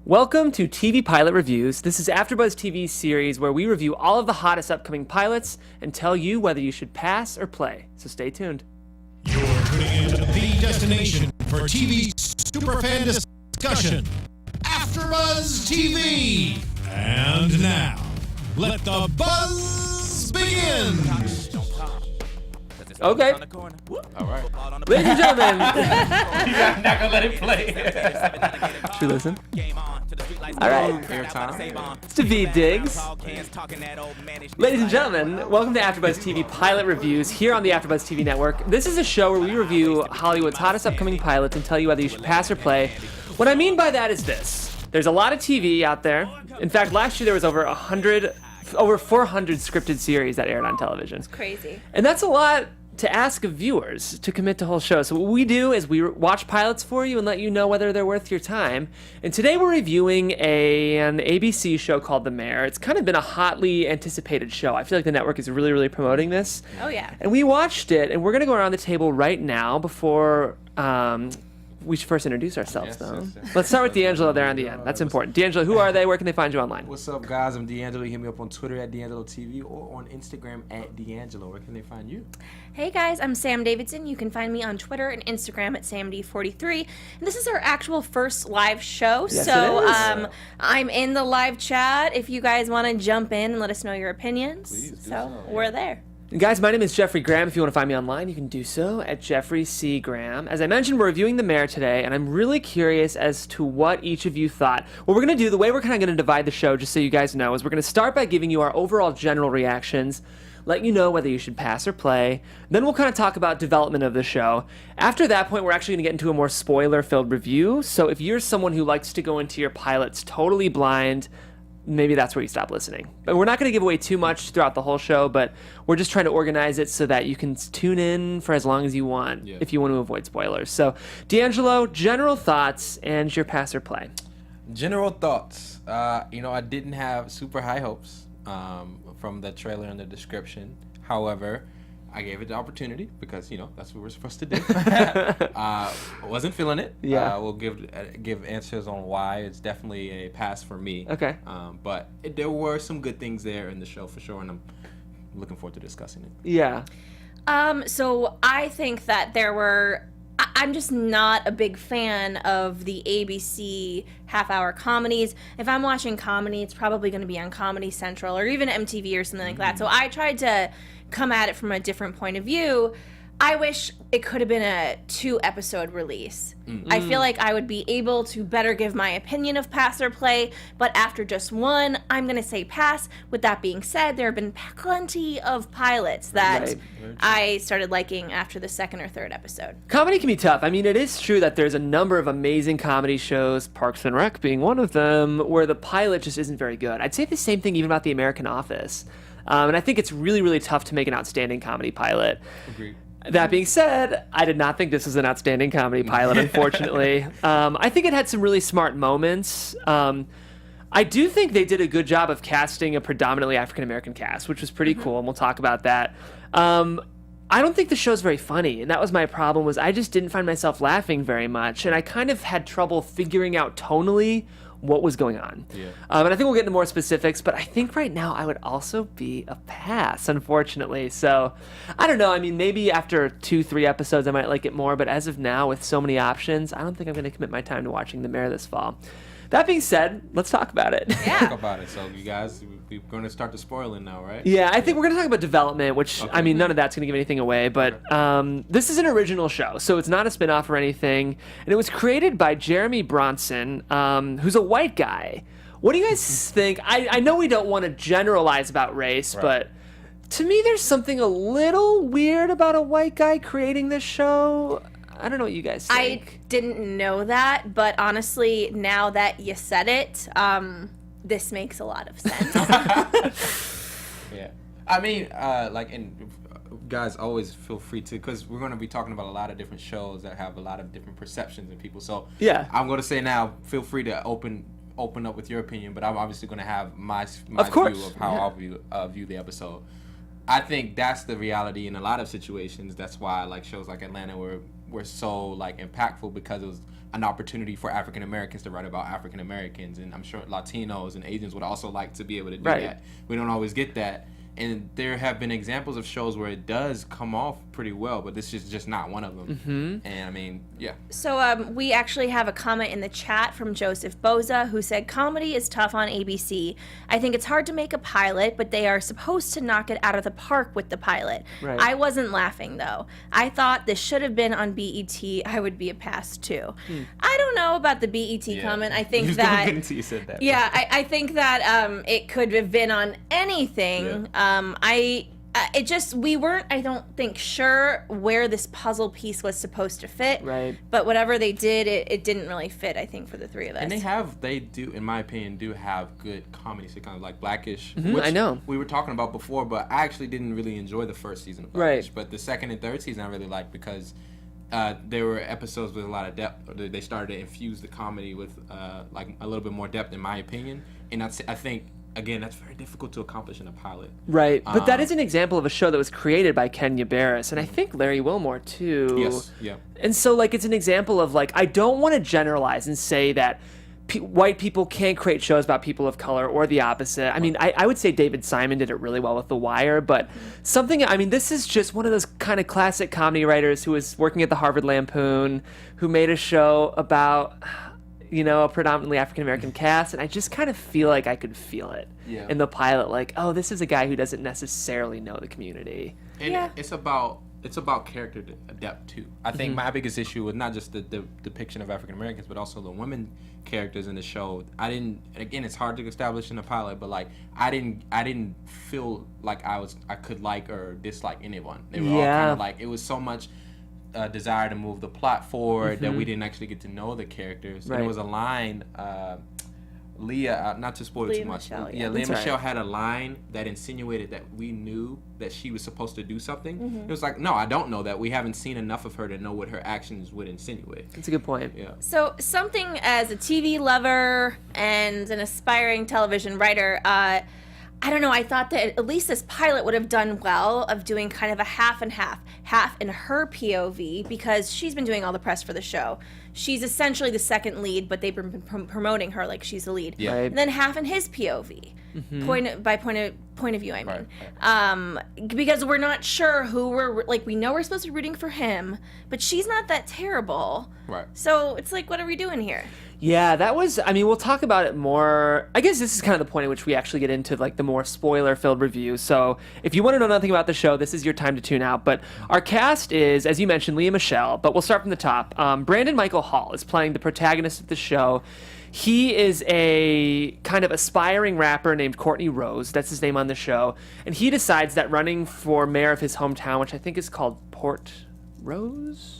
Welcome to TV Pilot Reviews. This is AfterBuzz TV's series where we review all of the hottest upcoming pilots and tell you whether you should pass or play. So stay tuned. You're tuning into the destination for TV superfan discussion, AfterBuzz TV. And now, let the buzz begin. Okay. All right. Ladies and gentlemen. You're not gonna let it play. Should we listen? All right. Airtime. It's David Diggs. Ladies and gentlemen, welcome to AfterBuzz TV Pilot Reviews here on the AfterBuzz TV network. This is a show where we review Hollywood's hottest upcoming pilots and tell you whether you should pass or play. What I mean by that is this. There's a lot of TV out there. In fact, last year there was over 400 scripted series that aired on television. It's crazy. And that's a lot to ask of viewers to commit to whole shows. So what we do is we watch pilots for you and let you know whether they're worth your time. And today we're reviewing an ABC show called The Mayor. It's kind of been a hotly anticipated show. I feel like the network is really, really promoting this. Oh, yeah. And we watched it, and we're going to go around the table right now before... we should first introduce ourselves, though. Yes. Let's start with DeAnjilo there on the end. That's important. DeAnjilo, who are they? Where can they find you online? What's up, guys? I'm DeAnjilo. Hit me up on Twitter at DeAnjilo TV or on Instagram at DeAnjilo. Where can they find you? Hey, guys. I'm Sam Davidson. You can find me on Twitter and Instagram at SamD43. And this is our actual first live show. Yes, so it is. I'm in the live chat if you guys want to jump in and let us know your opinions. Please do so so. we're there. And guys, my name is Jeffrey Graham. If you want to find me online, you can do so at Jeffrey C. Graham. As I mentioned, we're reviewing The Mayor today, and I'm really curious as to what each of you thought. What we're going to do, the way we're kind of going to divide the show, just so you guys know, is we're going to start by giving you our overall general reactions, let you know whether you should pass or play. Then we'll kind of talk about development of the show. After that point, we're actually going to get into a more spoiler-filled review. So if you're someone who likes to go into your pilots totally blind, maybe that's where you stop listening. But we're not going to give away too much throughout the whole show, but we're just trying to organize it so that you can tune in for as long as you want if you want to avoid spoilers. So, DeAnjilo, general thoughts and your pass or play. General thoughts. I didn't have super high hopes from the trailer and the description. However, I gave it the opportunity because, that's what we're supposed to do. I wasn't feeling it. Yeah. We'll give answers on why. It's definitely a pass for me. Okay. But there were some good things there in the show for sure, and I'm looking forward to discussing it. Yeah. So I think that I'm just not a big fan of the ABC half-hour comedies. If I'm watching comedy, it's probably going to be on Comedy Central or even MTV or something like that. So I tried to come at it from a different point of view. I wish it could have been a 2-episode release. I feel like I would be able to better give my opinion of pass or play, but after just one, I'm going to say pass. With that being said, there have been plenty of pilots that I started liking after the 2nd or 3rd episode. Comedy can be tough. I mean, it is true that there's a number of amazing comedy shows, Parks and Rec being one of them, where the pilot just isn't very good. I'd say the same thing even about The American Office. And I think it's really, really tough to make an outstanding comedy pilot. Agreed. That being said, I did not think this was an outstanding comedy pilot, unfortunately. I think it had some really smart moments. I do think they did a good job of casting a predominantly African-American cast, which was pretty cool, and we'll talk about that. I don't think the show's very funny, and that was my problem, was I just didn't find myself laughing very much, and I kind of had trouble figuring out tonally what was going on. Yeah. And I think we'll get into more specifics, but I think right now I would also be a pass, unfortunately. So, I don't know. I mean, maybe after 2-3 episodes I might like it more, but as of now, with so many options, I don't think I'm going to commit my time to watching The Mayor this fall. That being said, let's talk about it. Yeah. Talk about it. So, you guys, we're going to start the spoiling now, right? Yeah, I think we're going to talk about development, which, I mean, none of that's going to give anything away, but this is an original show, so it's not a spin-off or anything, and it was created by Jeremy Bronson, who's a white guy. What do you guys think? I know we don't want to generalize about race, but to me there's something a little weird about a white guy creating this show. I don't know what you guys think. I didn't know that, but honestly, now that you said it, this makes a lot of sense. Yeah. I mean, guys, always feel free to, because we're going to be talking about a lot of different shows that have a lot of different perceptions in people. So yeah, I'm going to say now, feel free to open up with your opinion, but I'm obviously going to have my view of how I'll view the episode. I think that's the reality in a lot of situations. That's why I like shows like Atlanta, where were so like impactful because it was an opportunity for African Americans to write about African Americans, and I'm sure Latinos and Asians would also like to be able to do that. We don't always get that. And there have been examples of shows where it does come off pretty well, but this is just not one of them. And I mean, yeah. So we actually have a comment in the chat from Joseph Boza, who said, comedy is tough on ABC. I think it's hard to make a pilot, but they are supposed to knock it out of the park with the pilot. Right. I wasn't laughing, though. I thought this should have been on BET. I would be a pass, too. I don't know about the BET comment. I think that... until you said that. Yeah, I think that it could have been on anything. We weren't, I don't think, sure where this puzzle piece was supposed to fit. Right. But whatever they did, it didn't really fit, I think, for the three of us. And they do, in my opinion, do have good comedy sitcoms like Blackish, I know. We were talking about before, but I actually didn't really enjoy the first season of Blackish. But the second and third season I really liked because there were episodes with a lot of depth. They started to infuse the comedy with like a little bit more depth, in my opinion. And I think, again, that's very difficult to accomplish in a pilot. Right. But that is an example of a show that was created by Kenya Barris, and I think Larry Wilmore, too. Yes, yeah. And so, like, it's an example of, like, I don't want to generalize and say that white people can't create shows about people of color or the opposite. I mean, I would say David Simon did it really well with The Wire, but this is just one of those kind of classic comedy writers who was working at the Harvard Lampoon, who made a show about... a predominantly African-American cast, and I just kind of feel like I could feel it in the pilot, like, oh, this is a guy who doesn't necessarily know the community. And it's about character depth, too. I think my biggest issue was not just the depiction of African-Americans, but also the women characters in the show. Again, it's hard to establish in a pilot, but, like, I didn't feel like I could like or dislike anyone. They were all kind of like, it was so much... desire to move the plot forward that we didn't actually get to know the characters. Right. And it was a line, Leah, not to spoil too much. Leah Michelle had a line that insinuated that we knew that she was supposed to do something. It was like, no, I don't know that. We haven't seen enough of her to know what her actions would insinuate. That's a good point. Yeah. So something as a TV lover and an aspiring television writer, I don't know, I thought that at least this pilot would have done well of doing kind of a half and half in her POV, because she's been doing all the press for the show. She's essentially the second lead, but they've been promoting her like she's the lead. Yeah. Right. And then half in his POV, point of view, I mean. Right. Because we're not sure who we know we're supposed to be rooting for him, but she's not that terrible. Right. So it's like, what are we doing here? Yeah, that was, we'll talk about it more. I guess this is kind of the point at which we actually get into, like, the more spoiler-filled review. So if you want to know nothing about the show, this is your time to tune out. But our cast is, as you mentioned, Leah Michelle, but we'll start from the top. Brandon Michael Hall is playing the protagonist of the show. He is a kind of aspiring rapper named Courtney Rose. That's his name on the show. And he decides that running for mayor of his hometown, which I think is called Port Rose?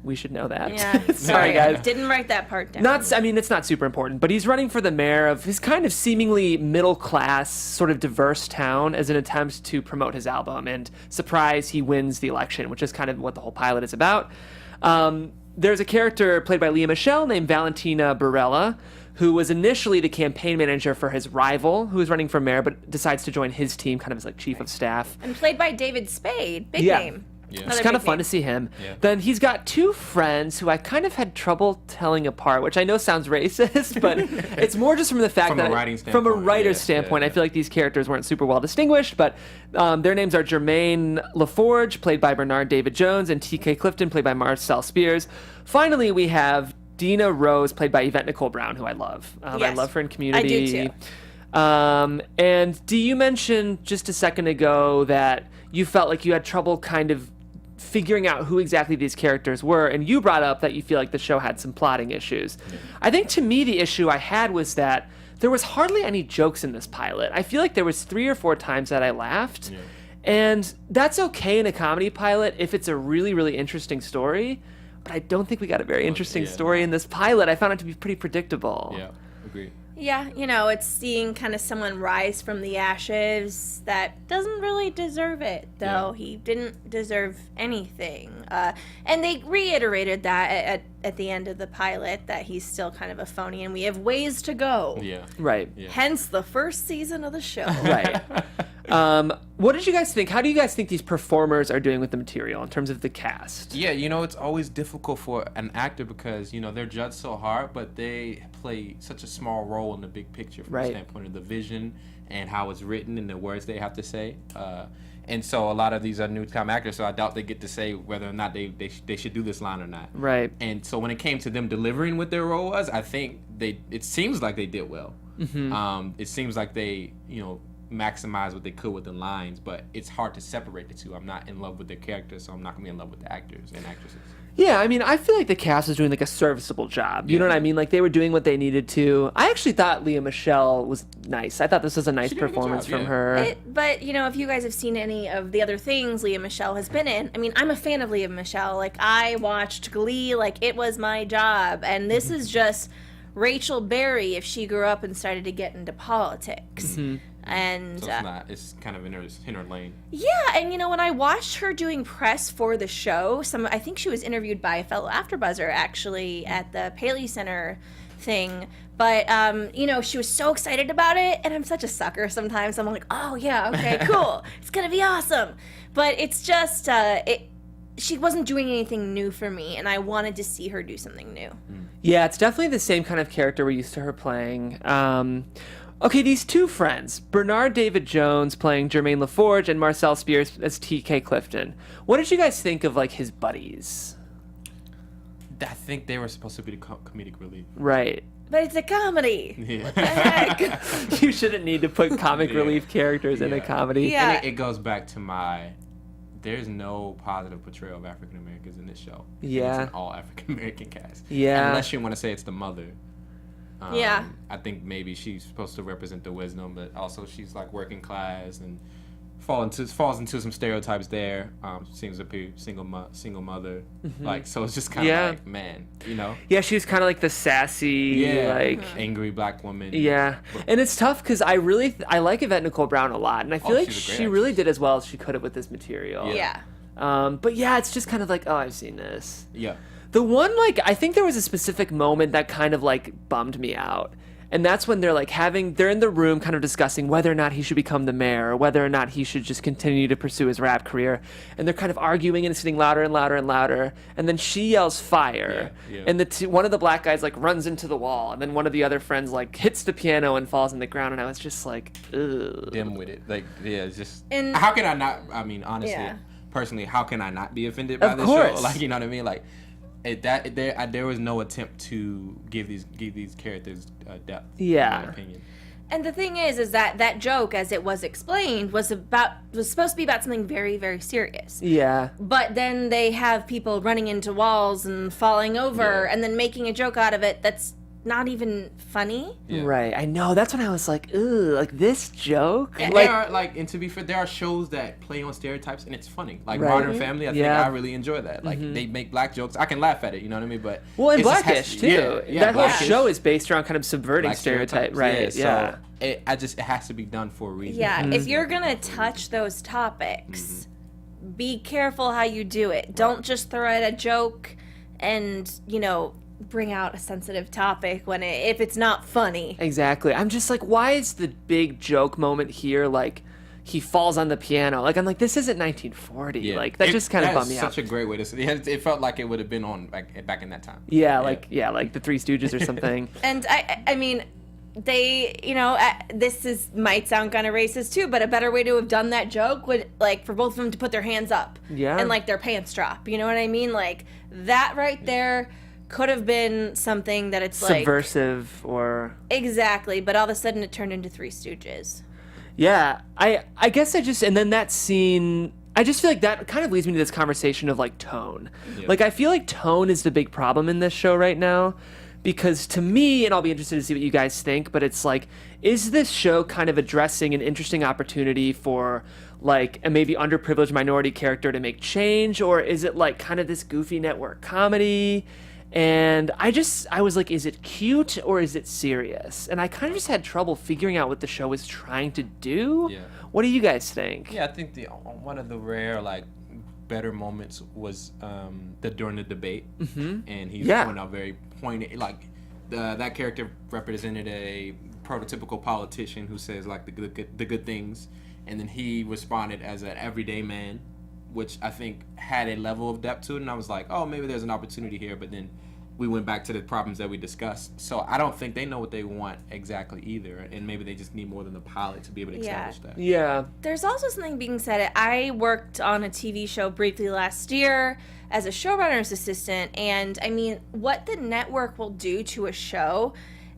We should know that. Yeah. Sorry, guys. Didn't write that part down. It's not super important, but he's running for the mayor of his kind of seemingly middle-class, sort of diverse town as an attempt to promote his album. And surprise, he wins the election, which is kind of what the whole pilot is about. There's a character played by Leah Michelle named Valentina Barella, who was initially the campaign manager for his rival, who was running for mayor, but decides to join his team, kind of as like chief of staff. And played by David Spade. Big name. Yeah. It's kind of fun to see him. Yeah. Then he's got two friends who I kind of had trouble telling apart, which I know sounds racist, but it's more just from the fact from a writer's standpoint, I feel like these characters weren't super well distinguished, but their names are Jermaine LaForge, played by Bernard David Jones, and TK Clifton, played by Marcel Spears. Finally, we have Dina Rose, played by Yvette Nicole Brown, who I love. I love her in Community. I do too. And Dee, you mentioned just a second ago that you felt like you had trouble kind of figuring out who exactly these characters were, and you brought up that you feel like the show had some plotting issues. I think to me the issue I had was that there was hardly any jokes in this pilot. I feel like there was 3 or 4 times that I laughed, and that's okay in a comedy pilot if it's a really, really interesting story, but I don't think we got a very interesting story in this pilot. I found it to be pretty predictable. Yeah, agreed. Yeah, it's seeing kind of someone rise from the ashes that doesn't really deserve it, though. He didn't deserve anything. And they reiterated that at the end of the pilot, that he's still kind of a phony and we have ways to go. Yeah. Right. Yeah. Hence the first season of the show. Right. what did you guys think? How do you guys think these performers are doing with the material in terms of the cast? Yeah, it's always difficult for an actor because, they're judged so hard, but they play such a small role in the big picture from the standpoint of the vision and how it's written and the words they have to say. And so a lot of these are new-time actors, so I doubt they get to say whether or not they should do this line or not. Right. And so when it came to them delivering what their role was, I think it seems like they did well. It seems like they, maximize what they could with the lines, but it's hard to separate the two. I'm not in love with their characters, so I'm not gonna be in love with the actors and actresses. Yeah, I mean, I feel like the cast was doing like a serviceable job. You know what I mean? Like they were doing what they needed to. I actually thought Lea Michele was nice. I thought this was a nice performance from her. But if you guys have seen any of the other things Lea Michele has been in, I mean, I'm a fan of Lea Michele. Like I watched Glee, like it was my job, and this is just Rachel Berry if she grew up and started to get into politics. And so it's kind of in her lane. Yeah, and when I watched her doing press for the show, I think she was interviewed by a fellow AfterBuzzer actually at the Paley Center thing. But she was so excited about it, and I'm such a sucker sometimes. I'm like, oh yeah, okay, cool, it's gonna be awesome. But it's just she wasn't doing anything new for me, and I wanted to see her do something new. Yeah, it's definitely the same kind of character we're used to her playing. Okay, these two friends, Bernard David Jones playing Jermaine LaForge and Marcel Spears as T.K. Clifton. What did you guys think of like his buddies? I think they were supposed to be the comedic relief. Right. But it's a comedy. Yeah. What the heck? You shouldn't need to put comic relief characters in a comedy. Yeah. And it goes back to there's no positive portrayal of African Americans in this show. Yeah. It's an all African American cast. Yeah. Unless you want to say it's the mother. Yeah. I think maybe she's supposed to represent the wisdom, but also she's like working class and falls into some stereotypes there. Seems to be single mother. Like, so it's just kind of like, man, Yeah, she was kind of like the sassy, angry black woman. Yeah, and it's tough because I like Yvette Nicole Brown a lot, and I feel like she really did as well as she could have with this material. Yeah. But yeah, it's just kind of like, oh, I've seen this. Yeah. The one, I think there was a specific moment that kind of, bummed me out. And that's when they're, they're in the room kind of discussing whether or not he should become the mayor or whether or not he should just continue to pursue his rap career. And they're kind of arguing and it's getting louder and louder and louder. And then she yells fire. Yeah. And one of the black guys, runs into the wall. And then one of the other friends, hits the piano and falls on the ground. And I was just like, ugh. Dim with it. It's just... And how can I not... I mean, honestly, personally, how can I not be offended by this show? You know what I mean? There was no attempt to give these characters depth. Yeah. In my opinion. And the thing is that joke, as it was explained, was supposed to be about something very, very serious. Yeah. But then they have people running into walls and falling over, and then making a joke out of it that's not even funny. Yeah. Right. I know. That's when I was like, ugh, this joke? And and to be fair, there are shows that play on stereotypes and it's funny. Modern Family, I think I really enjoy that. They make black jokes. I can laugh at it, you know what I mean? But and Blackish too. That whole Blackish. show is based around kind of subverting Black stereotype, right? Yeah. So it has to be done for a reason. Yeah, if you're gonna touch those topics, be careful how you do it. Don't just throw out a joke and, bring out a sensitive topic if it's not funny. Exactly. I'm just like, why is the big joke moment here he falls on the piano? I'm like, this isn't 1940. Yeah. That just kind of bummed me out. Such a great way to say it. It felt like it would have been on back in that time. Yeah, like the Three Stooges or something. And I mean, they, this might sound kind of racist too, but a better way to have done that joke would for both of them to put their hands up. Yeah. And their pants drop. You know what I mean? That right there could have been something that it's subversive or exactly, but all of a sudden it turned into Three Stooges. Yeah, I guess and then that scene, I just feel like that kind of leads me to this conversation of tone. Yeah. I feel like tone is the big problem in this show right now, because to me, and I'll be interested to see what you guys think, but it's is this show kind of addressing an interesting opportunity for a maybe underprivileged minority character to make change, or is it kind of this goofy network comedy? And I was like, is it cute or is it serious? And I kind of just had trouble figuring out what the show was trying to do. Yeah. What do you guys think? Yeah, I think one of the rare better moments was during the debate, and he's pointing out very pointed that character represented a prototypical politician who says the good things, and then he responded as an everyday man, which I think had a level of depth to it, and I was like, oh, maybe there's an opportunity here, but then we went back to the problems that we discussed. So I don't think they know what they want exactly either, and maybe they just need more than the pilot to be able to establish that. Yeah. There's also something being said. I worked on a TV show briefly last year as a showrunner's assistant, and I mean, what the network will do to a show,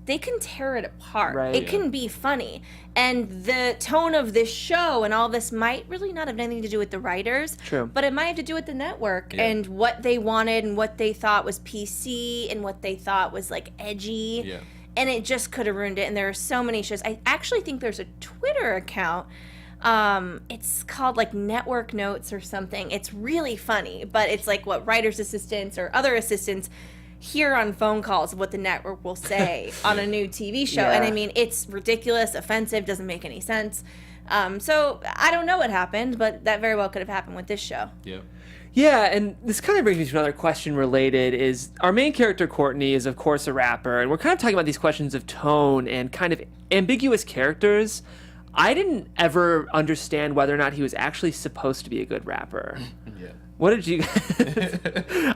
they can tear it apart. Right. It can be funny. And the tone of this show and all this might really not have anything to do with the writers. True. But it might have to do with the network and what they wanted and what they thought was PC and what they thought was like edgy. Yeah. And it just could have ruined it. And there are so many shows. I actually think there's a Twitter account. It's called like Network Notes or something. It's really funny, but it's like what writers' assistants or other assistants hear on phone calls of what the network will say on a new TV show. And I mean, it's ridiculous, offensive, doesn't make any sense. So I don't know what happened, but that very well could have happened with this show. Yeah. Yeah, and this kind of brings me to another question related is our main character, Courtney, is of course a rapper, and we're kind of talking about these questions of tone and kind of ambiguous characters. I didn't ever understand whether or not he was actually supposed to be a good rapper. Yeah. What did you...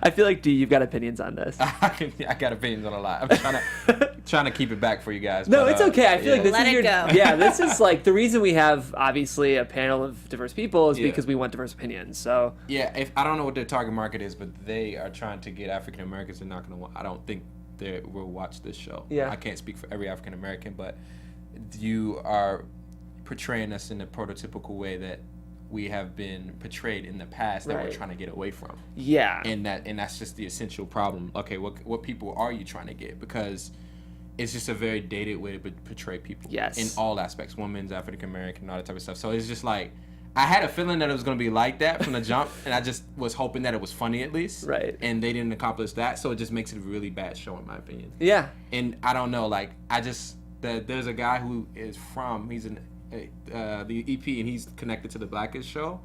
I feel like, D, you've got opinions on this. I got opinions on a lot. I'm trying to keep it back for you guys. No, but, it's okay. I feel like this Let is it go. Yeah, this is like the reason we have obviously a panel of diverse people is Yeah. because we want diverse opinions. So Yeah, if I don't know what their target market is, but they are trying to get African Americans. They're not going to. I don't think they will watch this show. Yeah. I can't speak for every African American, but you are portraying us in a prototypical way that we have been portrayed in the past that we're Right. trying to get away from. yeah, And that's just the essential problem. Okay, what people are you trying to get? Because it's just a very dated way to portray people. Yes. In all aspects, women's, African American, all that type of stuff. So it's just like I had a feeling that it was going to be like that from the jump, and I just was hoping that it was funny at least. Right. And they didn't accomplish that, so it just makes it a really bad show in my opinion. yeah, And I don't know, like there's a guy who is he's in the EP, and he's connected to the Blackish show.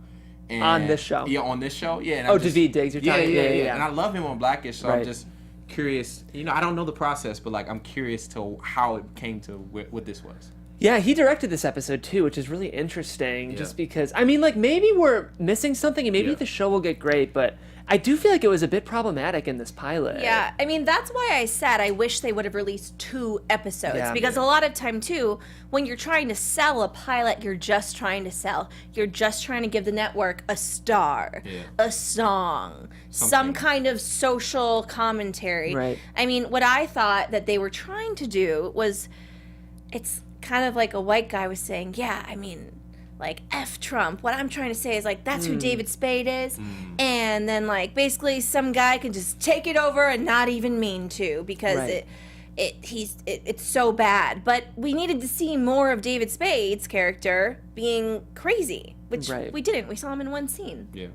And On this show? Yeah, on this show. Yeah. And Oh, I'm just, David Diggs, you're talking- yeah. And I love him on Blackish, so Right. I'm just curious. I don't know the process, but like I'm curious to how it came to what this was. yeah. He directed this episode too, which is really interesting. Yeah. Just because I mean, like maybe we're missing something, and maybe Yeah. the show will get great, but I do feel like it was a bit problematic in this pilot. Yeah, I mean, that's why I said I wish they would have released 2 episodes. Yeah. Because a lot of time, too, when you're trying to sell a pilot, you're just trying to sell. You're just trying to give the network a star, Yeah. a song, some Something. kind of social commentary. Right. I mean, what I thought that they were trying to do was, it's kind of like a white guy was saying, yeah, I mean, like F Trump. What I'm trying to say is like that's who David Spade is, and then like basically some guy can just take it over and not even mean to because Right. it's so bad. But we needed to see more of David Spade's character being crazy, which Right. we didn't. We saw him in one scene. Yeah.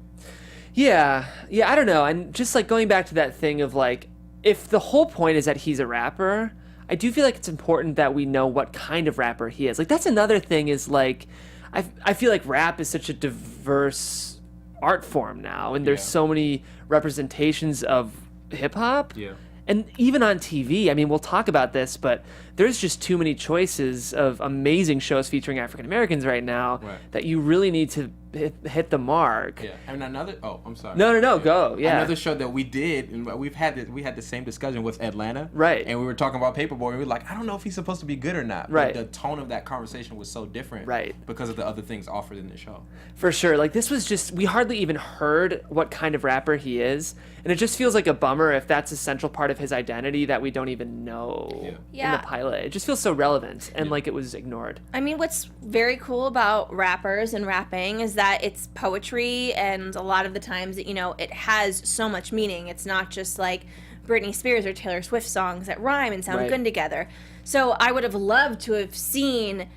Yeah, I don't know. And just like going back to that thing of like, if the whole point is that he's a rapper, I do feel like it's important that we know what kind of rapper he is. Like that's another thing is like, I feel like rap is such a diverse art form now, and there's Yeah. so many representations of hip hop. Yeah. And even on TV, I mean, we'll talk about this, but there's just too many choices of amazing shows featuring African Americans right now Right. that you really need to hit the mark. Yeah. And another. Oh, I'm sorry. No, go. Yeah. Another show that we did, and we had the same discussion with Atlanta. Right. And we were talking about Paperboy, and we were like, I don't know if he's supposed to be good or not. Right. But the tone of that conversation was so different. Right. Because of the other things offered in the show. For sure. Like this was just, we hardly even heard what kind of rapper he is. And it just feels like a bummer if that's a central part of his identity that we don't even know in Yeah. the pilot. It just feels so relevant and like it was ignored. I mean, what's very cool about rappers and rapping is that it's poetry, and a lot of the times, it has so much meaning. It's not just like Britney Spears or Taylor Swift songs that rhyme and sound Right. good together. So I would have loved to have seen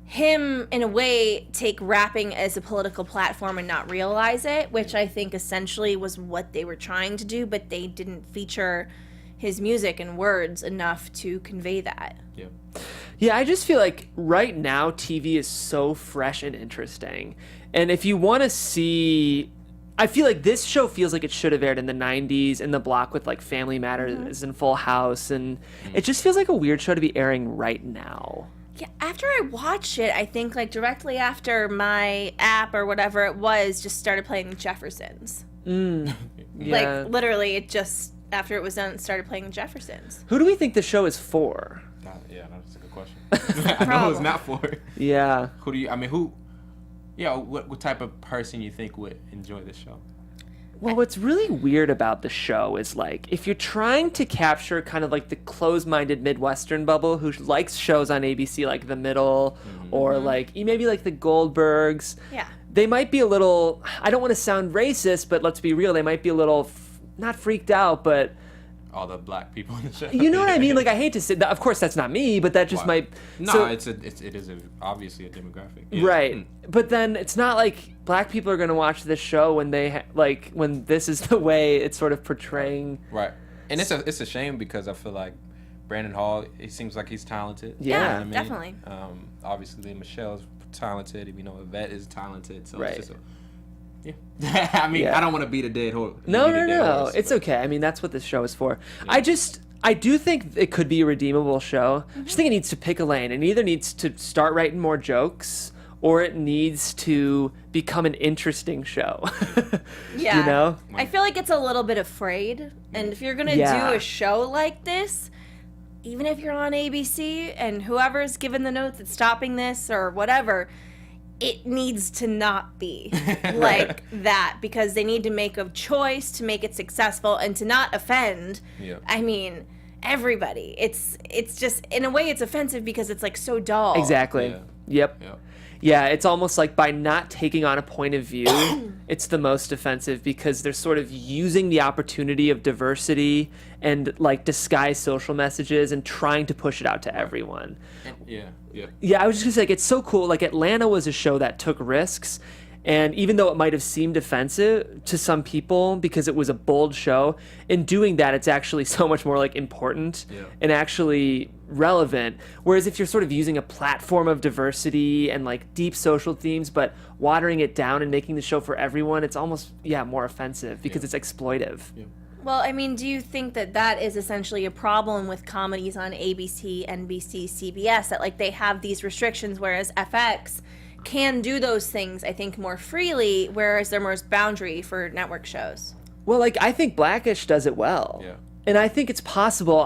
him, in a way, take rapping as a political platform and not realize it, which I think essentially was what they were trying to do, but they didn't feature his music and words enough to convey that. Yeah. Yeah, I just feel like right now TV is so fresh and interesting. And if you want to see, I feel like this show feels like it should have aired in the 90s in the block with like Family Matters and Full House. And it just feels like a weird show to be airing right now. Yeah, after I watched it, I think like directly after my app or whatever it was just started playing The Jeffersons. Yeah. Like literally, it just after it was done, it started playing The Jeffersons. Who do we think the show is for? Yeah, that's a good question. I know it's not for. Yeah. Who do you? I mean, who? Yeah, what type of person you think would enjoy this show? Well, what's really weird about the show is like if you're trying to capture kind of like the closed-minded Midwestern bubble who likes shows on ABC like The Middle or like maybe like the Goldbergs. Yeah. They might be a little, I don't want to sound racist, but let's be real, they might be a little not freaked out, but All the black people in the show. you know what I mean? Like I hate to say that, of course that's not me, but that just might No, it is obviously a demographic. Yeah. Right. But then it's not like black people are going to watch this show when they when this is the way it's sort of portraying. Right. And it's a shame because I feel like Brandon Hall, it seems like he's talented. Yeah, You know what I mean? definitely. Obviously Michelle's talented. We know Yvette is talented. So Right. it's just yeah. I mean, Yeah. I don't want to beat a dead horse. No. It's okay. I mean, that's what this show is for. Yeah. I do think it could be a redeemable show. I just think it needs to pick a lane. It either needs to start writing more jokes or it needs to become an interesting show. Yeah. You know? I feel like it's a little bit afraid. And if you're going to Yeah. do a show like this, even if you're on ABC and whoever's given the notes that's stopping this or whatever, it needs to not be like that because they need to make a choice to make it successful and to not offend. Yeah. I mean, everybody. It's just, in a way, it's offensive because it's like so dull. Exactly. Yeah. Yep. Yeah. Yeah, it's almost like by not taking on a point of view, it's the most offensive because they're sort of using the opportunity of diversity and like disguised social messages and trying to push it out to everyone. Yeah. Yeah, I was just gonna say, like, it's so cool. Like, Atlanta was a show that took risks, and even though it might have seemed offensive to some people because it was a bold show, in doing that, it's actually so much more like important and actually relevant. Whereas if you're sort of using a platform of diversity and like deep social themes, but watering it down and making the show for everyone, it's almost more offensive because it's exploitive. Yeah. Well, I mean, do you think that that is essentially a problem with comedies on ABC, NBC, CBS, that like they have these restrictions, whereas FX can do those things, I think, more freely, whereas they're more boundary for network shows? Well, like, I think Blackish does it well. Yeah. And I think it's possible.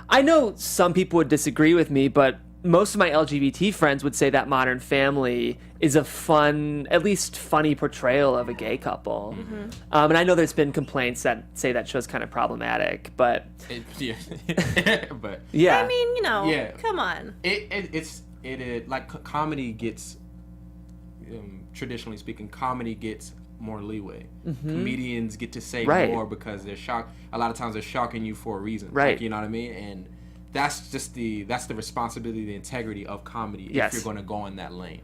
I know some people would disagree with me, but most of my LGBT friends would say that Modern Family is a fun, at least funny portrayal of a gay couple. Mm-hmm. And I know there's been complaints that say that show's kind of problematic, but But yeah. I mean, you know, Yeah. come on. it's like comedy gets, traditionally speaking, comedy gets more leeway. Comedians get to say Right. more because they're shocked. A lot of times they're shocking you for a reason. Right. Like, you know what I mean? And that's just the responsibility, the integrity of comedy. Yes. If you're going to go in that lane,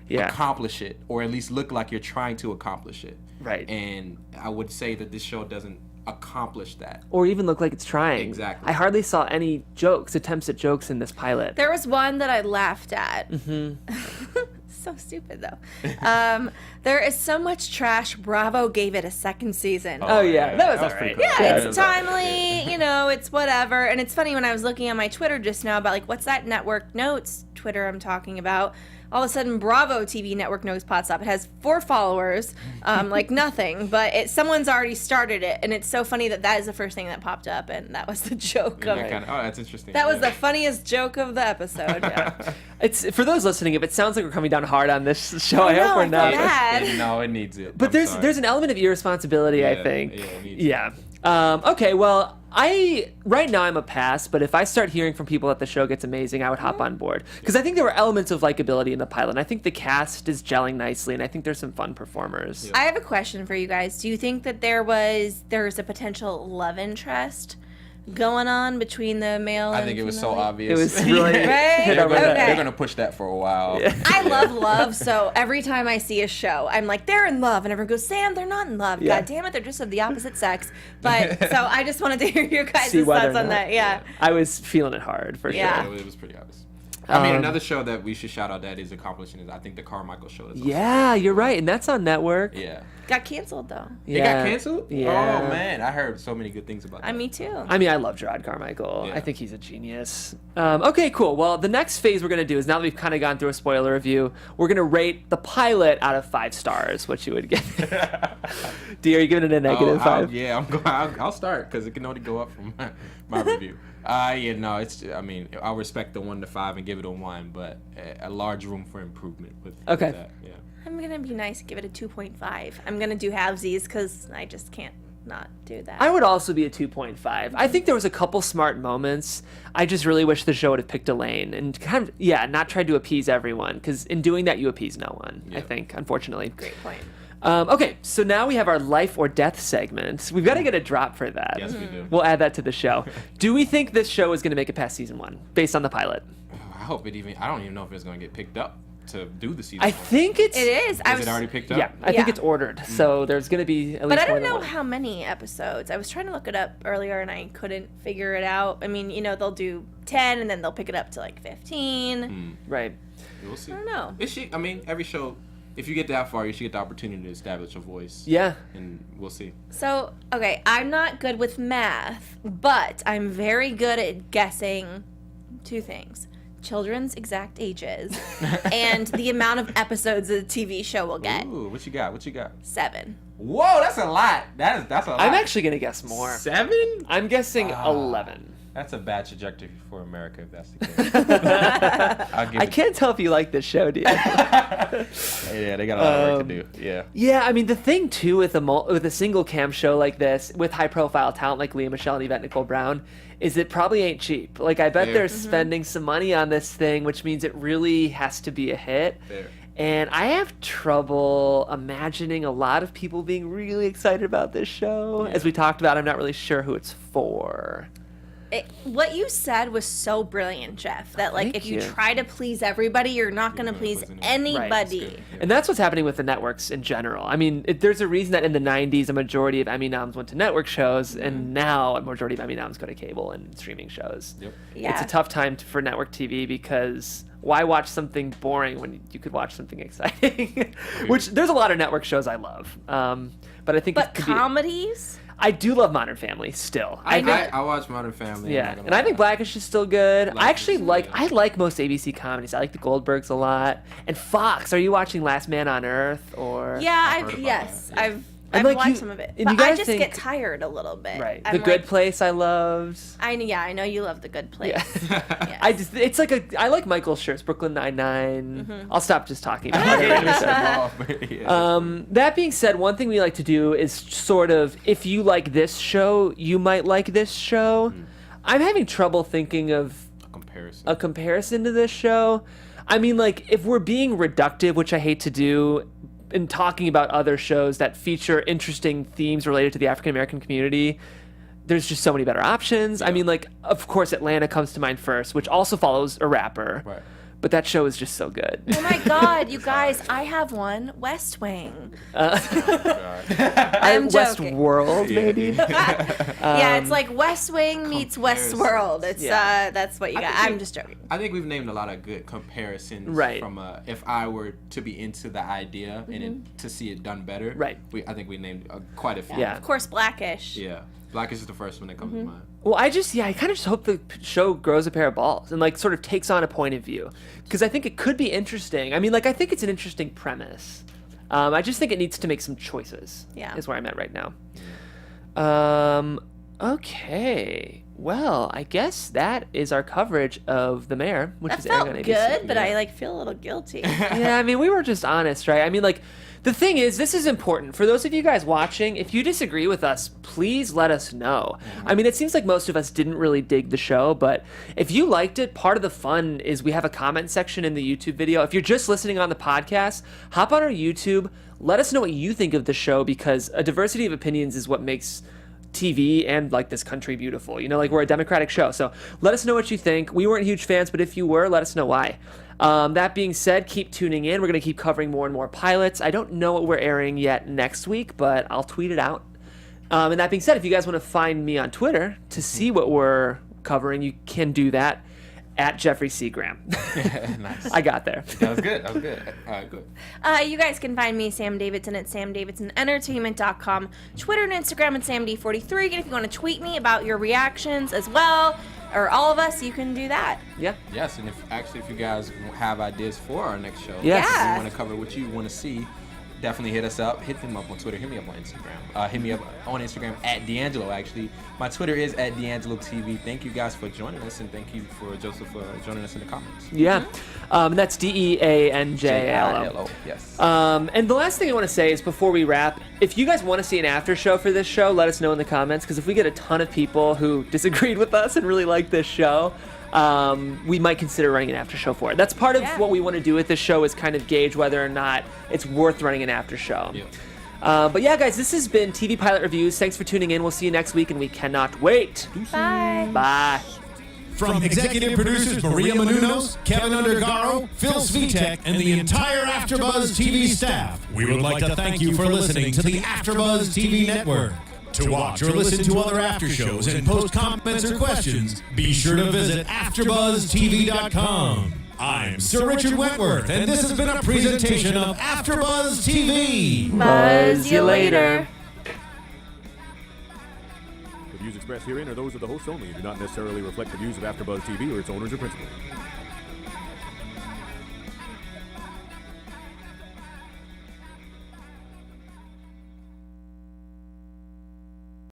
Yeah. accomplish it, or at least look like you're trying to accomplish it. Right. And I would say that this show doesn't accomplish that. Or even look like it's trying. Exactly. I hardly saw any attempts at jokes in this pilot. There was one that I laughed at. Mm-hmm. So stupid, though. There is so much trash. Bravo gave it a second season. Oh, yeah. That was pretty alright. cool. Yeah, Yeah, it's it was alright. timely, you know, it's whatever. And it's funny when I was looking on my Twitter just now about, like, what's that Network Notes Twitter I'm talking about? All of a sudden, Bravo TV Network Notes pops up. It has 4 followers, like nothing, but someone's already started it. And it's so funny that is the first thing that popped up, and that was the joke of it. That's interesting. That was the funniest joke of the episode, yeah. It's for those listening, if it sounds like we're coming down hard on this show, I no, hope we're I feel not. bad. No, it needs it. But I'm there's sorry. an element of irresponsibility, I Yeah, think. yeah, it needs Yeah. Okay, well, right now I'm a pass, but if I start hearing from people that the show gets amazing, I would hop on board. Because I think there were elements of likability in the pilot, and I think the cast is gelling nicely, and I think there's some fun performers. I have a question for you guys. Do you think that there's a potential love interest going on between the male and I think it was so female lead? obvious. It was really Right? hit over the Okay. They're gonna push that for a while. I love love, so every time I see a show, I'm like, they're in love, and everyone goes, Sam, they're not in love. Yeah. God damn it, they're just of the opposite sex. But so I just wanted to hear your guys' See whether thoughts or on not. that. Yeah. I was feeling it hard, for Yeah. sure. It was pretty obvious. I mean, another show that we should shout out that is accomplishing is I think the Carmichael show. Is Yeah, you're right, and that's on network. Yeah. Got canceled though. It got canceled? Yeah. Oh man, I heard so many good things about that. Me too. I mean, I love Gerard Carmichael. Yeah. I think he's a genius. Okay, cool. Well, the next phase we're going to do is now that we've kind of gone through a spoiler review, we're going to rate the pilot out of 5 stars, what you would give. D, are you giving it a negative 5? I'll start because it can only go up from my review. I mean, I'll respect the 1 to 5 and give it a 1, but a large room for improvement with that. Yeah. I'm gonna be nice and give it a 2.5. I'm gonna do halvesies because I just can't not do that. I would also be a 2.5. I think there was a couple smart moments. I just really wish the show would have picked a lane and kind of, not tried to appease everyone, because in doing that, you appease no one, I think, unfortunately. Great point. Okay, so now we have our life or death segment. We've got to get a drop for that. Yes, we do. We'll add that to the show. Do we think this show is going to make it past season 1, based on the pilot? I hope it even. I don't even know if it's going to get picked up to do the season. I think It is. Is it already picked up? Yeah, I think Yeah. it's ordered. So there's going to be at least But I more don't than know one. how many episodes. I was trying to look it up earlier and I couldn't figure it out. I mean, they'll do 10 and then they'll pick it up to like 15. Right. We'll see. I don't know. I mean, every show, if you get that far, you should get the opportunity to establish a voice. Yeah. And we'll see. So, okay, I'm not good with math, but I'm very good at guessing 2 things. Children's exact ages and the amount of episodes a TV show will get. Ooh, what you got? 7. Whoa, that's a lot. That's a lot. I'm actually going to guess more. 7? I'm guessing 11. That's a bad trajectory for America if that's the case. I can't tell if you like this show, do you? Yeah, they got a lot of work to do. Yeah. Yeah, I mean, the thing, too, with a single cam show like this, with high-profile talent like Leah Michele and Yvette Nicole Brown, is it probably ain't cheap. Like, I bet Fair. they're spending some money on this thing, which means it really has to be a hit. Fair. And I have trouble imagining a lot of people being really excited about this show. Yeah. As we talked about, I'm not really sure who it's for. What you said was so brilliant, Jeff, that like Thank if you you. try to please everybody, you're not going to not please pleasing anyone. anybody. Right, that's good. And that's what's happening with the networks in general. I mean, there's a reason that in the 90s, a majority of Emmy noms went to network shows, and now a majority of Emmy noms go to cable and streaming shows. Yep. Yeah. It's a tough time for network TV because why watch something boring when you could watch something exciting? Which, there's a lot of network shows I love. But I think But it could be... comedies? I do love Modern Family still. I watch Modern Family. Yeah, and I think Blackish is still good. I Blackish actually is like good. I like most ABC comedies. I like the Goldbergs a lot. And Fox, are you watching Last Man on Earth or Yeah, heard about yes. that, yeah. And, I've like, watched you- some of it. and But you gotta I just think- get tired a little bit. Right. I'm The Good like, Place I loved. I know you love The Good Place. Yeah. Yes. It's like I like Michael Schur's Brooklyn Nine-Nine. Mm-hmm. I'll stop just talking about it. That being said, one thing we like to do is sort of, if you like this show, you might like this show. I'm having trouble thinking of Comparison. a comparison to this show. I mean, like, if we're being reductive, which I hate to do, in talking about other shows that feature interesting themes related to the African American community, there's just so many better options. I mean, like, of course, Atlanta comes to mind first, which also follows a rapper. Right. But that show is just so good. Oh my God, you guys! I have one. West Wing. I'm joking. Westworld, maybe. Yeah, it's like West Wing meets comparison. Westworld. It's Yeah. That's what you got. think I'm just joking. I think we've named a lot of good comparisons. Right. From if I were to be into the idea and to see it done better. Right. I think we named quite a few. Yeah. Of course, Blackish. Yeah. Blackish is the first one that comes to mind. Well, I kind of just hope the show grows a pair of balls and, like, sort of takes on a point of view. Because I think it could be interesting. I mean, like, I think it's an interesting premise. I just think it needs to make some choices. Yeah. Is where I'm at right now. Okay. Well, I guess that is our coverage of The Mayor, which That is airing felt on ABC. good, but I like feel a little guilty. Yeah, I mean, we were just honest, right? I mean, like, the thing is, this is important. For those of you guys watching, if you disagree with us, please let us know. I mean, it seems like most of us didn't really dig the show, but if you liked it, part of the fun is we have a comment section in the YouTube video. If you're just listening on the podcast, hop on our YouTube. Let us know what you think of the show, because a diversity of opinions is what makes TV and, like, this country beautiful. You know, like, we're a democratic show. So let us know what you think. We weren't huge fans, but if you were, let us know why. That being said, keep tuning in. We're going to keep covering more and more pilots. I don't know what we're airing yet next week, but I'll tweet it out. And that being said, if you guys want to find me on Twitter to see what we're covering, you can do that at Jeffrey C. Graham. Nice. I got there. That was good. That was good. All right, good. You guys can find me, Sam Davidson, at samdavidsonentertainment.com, Twitter and Instagram at samd43. And if you want to tweet me about your reactions as well, or all of us, you can do that. Yeah. Yes, and if you guys have ideas for our next show, Yes. if Yeah. you want to cover what you want to see, definitely hit us up. Hit them up on Twitter. Hit me up on Instagram. Hit me up on Instagram at DeAnjilo, actually. My Twitter is at DeAnjilo TV. Thank you guys for joining us, and thank you for Joseph for joining us in the comments. Yeah. That's DeAnjalo. Yes. And the last thing I want to say is before we wrap, if you guys want to see an after show for this show, let us know in the comments, because if we get a ton of people who disagreed with us and really like this show, we might consider running an after show for it. That's part of what we want to do with this show, is kind of gauge whether or not it's worth running an after show. Yeah. But yeah, guys, this has been TV Pilot Reviews. Thanks for tuning in. We'll see you next week, and we cannot wait. Bye. Bye. From executive producers Maria Menounos, Keven Undergaro, Phil Svitek, and the entire AfterBuzz TV staff, we would like to thank you for listening to the AfterBuzz TV network. To watch or listen to other after shows and post comments or questions, be sure to visit AfterBuzzTV.com. I'm Sir Richard Wentworth, and this has been a presentation of AfterBuzz TV. Buzz you later. The views expressed herein are those of the hosts only and do not necessarily reflect the views of AfterBuzz TV or its owners or principals.